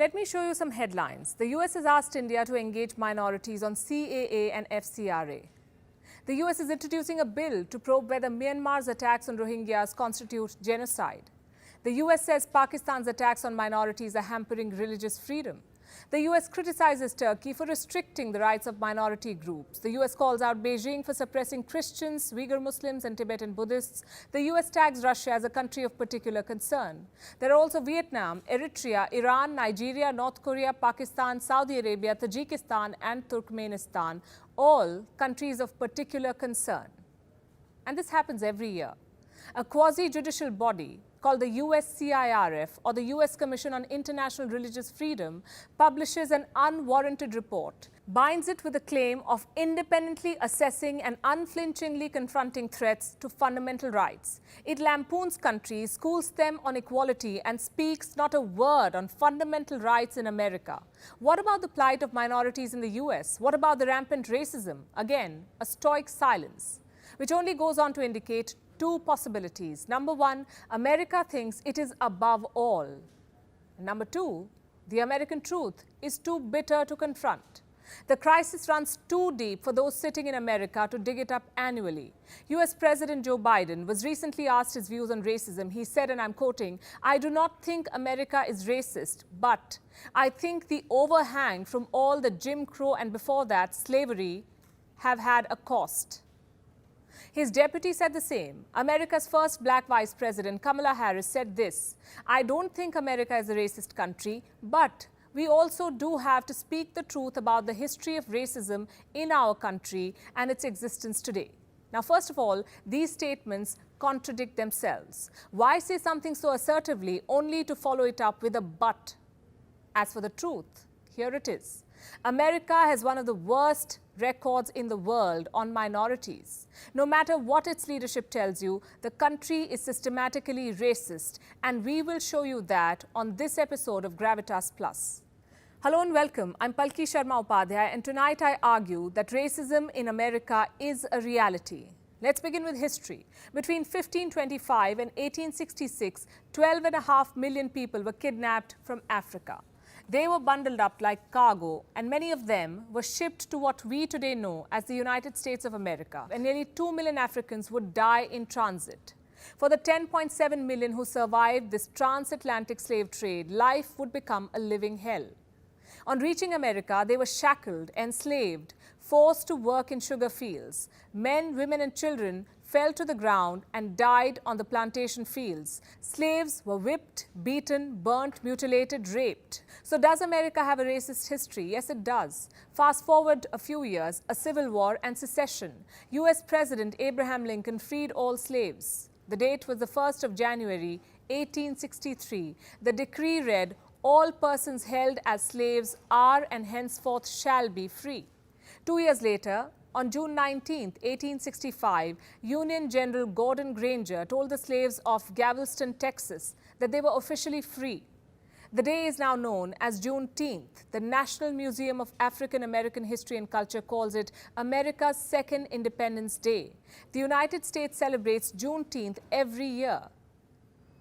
Let me show you some headlines. The US has asked India to engage minorities on CAA and FCRA. The US is introducing a bill to probe whether Myanmar's attacks on Rohingyas constitute genocide. The US says Pakistan's attacks on minorities are hampering religious freedom. The US criticizes Turkey for restricting the rights of minority groups. The US calls out Beijing for suppressing Christians, Uyghur Muslims and Tibetan Buddhists. The US tags Russia as a country of particular concern. There are also Vietnam, Eritrea, Iran, Nigeria, North Korea, Pakistan, Saudi Arabia, Tajikistan and Turkmenistan, all countries of particular concern. And this happens every year. A quasi-judicial body called the USCIRF, or the US Commission on International Religious Freedom, publishes an unwarranted report, binds it with a claim of independently assessing and unflinchingly confronting threats to fundamental rights. It lampoons countries, schools them on equality, and speaks not a word on fundamental rights in America. What about the plight of minorities in the US? What about the rampant racism? Again, a stoic silence, which only goes on to indicate two possibilities. Number one, America thinks it is above all. Number two, the American truth is too bitter to confront. The crisis runs too deep for those sitting in America to dig it up annually. US President Joe Biden was recently asked his views on racism. He said, and I'm quoting, "I do not think America is racist, but I think the overhang from all the Jim Crow and before that slavery have had a cost." His deputy said the same. America's first black vice president, Kamala Harris, said this: "I don't think America is a racist country, but we also do have to speak the truth about the history of racism in our country and its existence today." Now, first of all, these statements contradict themselves. Why say something so assertively only to follow it up with a but? As for the truth, here it is. America has one of the worst records in the world on minorities. No matter what its leadership tells you, the country is systematically racist, and we will show you that on this episode of Gravitas Plus. Hello and welcome. I'm Palki Sharma Upadhyay, and tonight I argue that racism in America is a reality. Let's begin with history. Between 1525 and 1866, 12.5 million people were kidnapped from Africa. They were bundled up like cargo, and many of them were shipped to what we today know as the United States of America. And nearly 2 million Africans would die in transit. For the 10.7 million who survived this transatlantic slave trade, life would become a living hell. On reaching America, they were shackled, enslaved, forced to work in sugar fields. Men, women and children fell to the ground and died on the plantation fields. Slaves were whipped, beaten, burnt, mutilated, raped. So does America have a racist history? Yes, it does. Fast forward a few years, a civil war and secession. US President Abraham Lincoln freed all slaves. The date was the 1st of January, 1863. The decree read, "All persons held as slaves are and henceforth shall be free." 2 years later, on June 19, 1865, Union General Gordon Granger told the slaves of Galveston, Texas, that they were officially free. The day is now known as Juneteenth. The National Museum of African American History and Culture calls it America's second Independence Day. The United States celebrates Juneteenth every year.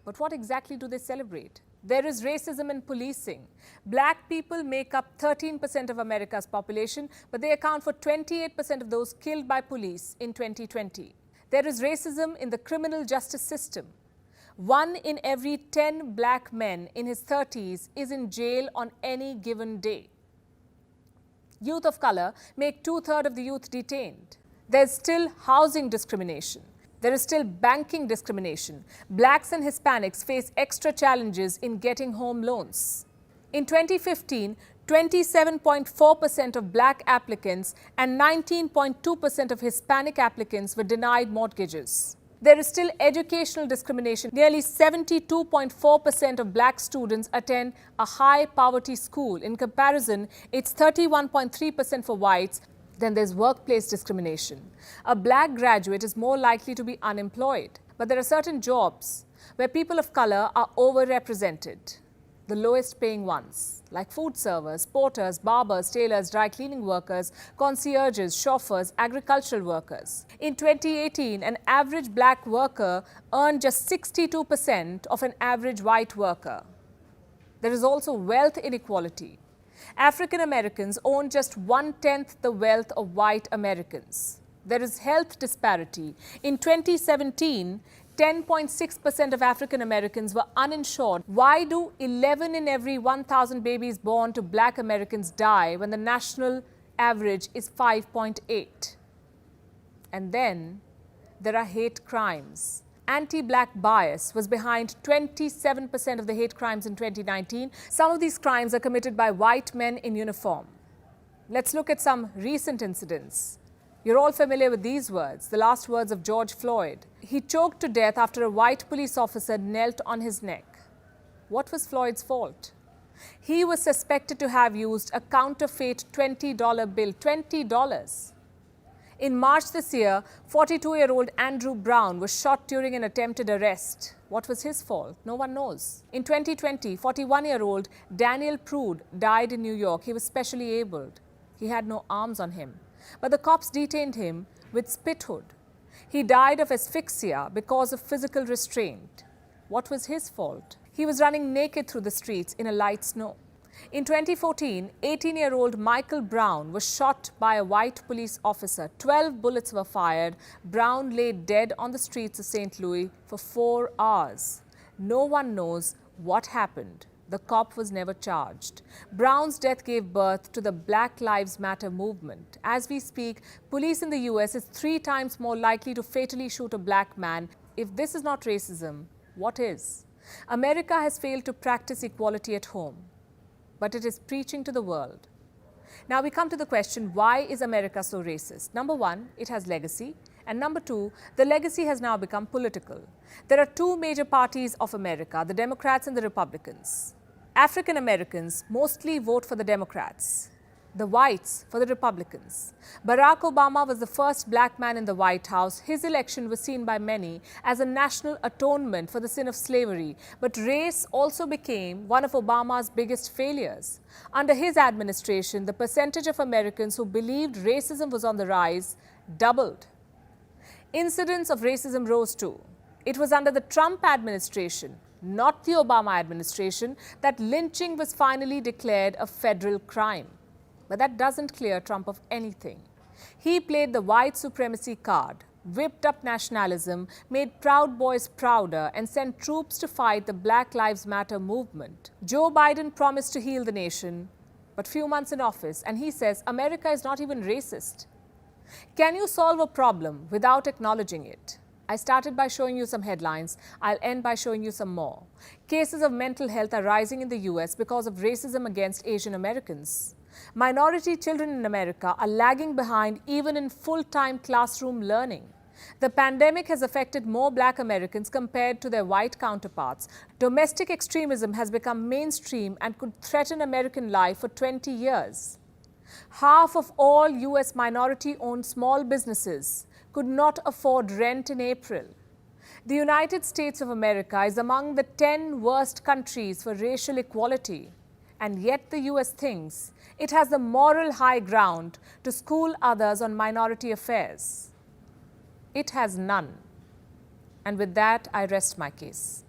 But what exactly do they celebrate? There is racism in policing. Black people make up 13% of America's population, but they account for 28% of those killed by police in 2020. There is racism in the criminal justice system. 1 in every 10 black men in his 30s is in jail on any given day. Youth of color make 2/3 of the youth detained. There's still housing discrimination. There is still banking discrimination. Blacks and Hispanics face extra challenges in getting home loans. In 2015, 27.4% of black applicants and 19.2% of Hispanic applicants were denied mortgages. There is still educational discrimination. Nearly 72.4% of black students attend a high poverty school. In comparison, it's 31.3% for whites. Then there's workplace discrimination. A black graduate is more likely to be unemployed. But there are certain jobs where people of color are overrepresented, the lowest paying ones, like food servers, porters, barbers, tailors, dry cleaning workers, concierges, chauffeurs, agricultural workers. In 2018, an average black worker earned just 62% of an average white worker. There is also wealth inequality. African Americans own just 1/10 the wealth of white Americans. There is health disparity. In 2017, 10.6% of African Americans were uninsured. Why do 11 in every 1,000 babies born to black Americans die when the national average is 5.8? And then there are hate crimes. Anti-black bias was behind 27% of the hate crimes in 2019. Some of these crimes are committed by white men in uniform. Let's look at some recent incidents. You're all familiar with these words, the last words of George Floyd. He choked to death after a white police officer knelt on his neck. What was Floyd's fault? He was suspected to have used a counterfeit $20 bill, $20. In March this year, 42-year-old Andrew Brown was shot during an attempted arrest. What was his fault? No one knows. In 2020, 41-year-old Daniel Prude died in New York. He was specially abled. He had no arms on him. But the cops detained him with spit hood. He died of asphyxia because of physical restraint. What was his fault? He was running naked through the streets in a light snow. In 2014, 18-year-old Michael Brown was shot by a white police officer. 12 bullets were fired. Brown lay dead on the streets of St. Louis for 4 hours. No one knows what happened. The cop was never charged. Brown's death gave birth to the Black Lives Matter movement. As we speak, police in the US is 3 times more likely to fatally shoot a black man. If this is not racism, what is? America has failed to practice equality at home, but it is preaching to the world. Now we come to the question, why is America so racist? Number one, it has legacy. And number two, the legacy has now become political. There are 2 major parties of America, the Democrats and the Republicans. African Americans mostly vote for the Democrats, the whites for the Republicans. Barack Obama was the first black man in the White House. His election was seen by many as a national atonement for the sin of slavery. But race also became one of Obama's biggest failures. Under his administration, the percentage of Americans who believed racism was on the rise doubled. Incidents of racism rose too. It was under the Trump administration, not the Obama administration, that lynching was finally declared a federal crime. But that doesn't clear Trump of anything. He played the white supremacy card, whipped up nationalism, made Proud Boys prouder, and sent troops to fight the Black Lives Matter movement. Joe Biden promised to heal the nation, but few months in office, and he says America is not even racist. Can you solve a problem without acknowledging it? I started by showing you some headlines. I'll end by showing you some more. Cases of mental health are rising in the US because of racism against Asian Americans. Minority children in America are lagging behind even in full-time classroom learning. The pandemic has affected more black Americans compared to their white counterparts. Domestic extremism has become mainstream and could threaten American life for 20 years. Half of all US minority-owned small businesses could not afford rent in April. The United States of America is among the 10 worst countries for racial equality. And yet the US thinks it has the moral high ground to school others on minority affairs. It has none. And with that, I rest my case.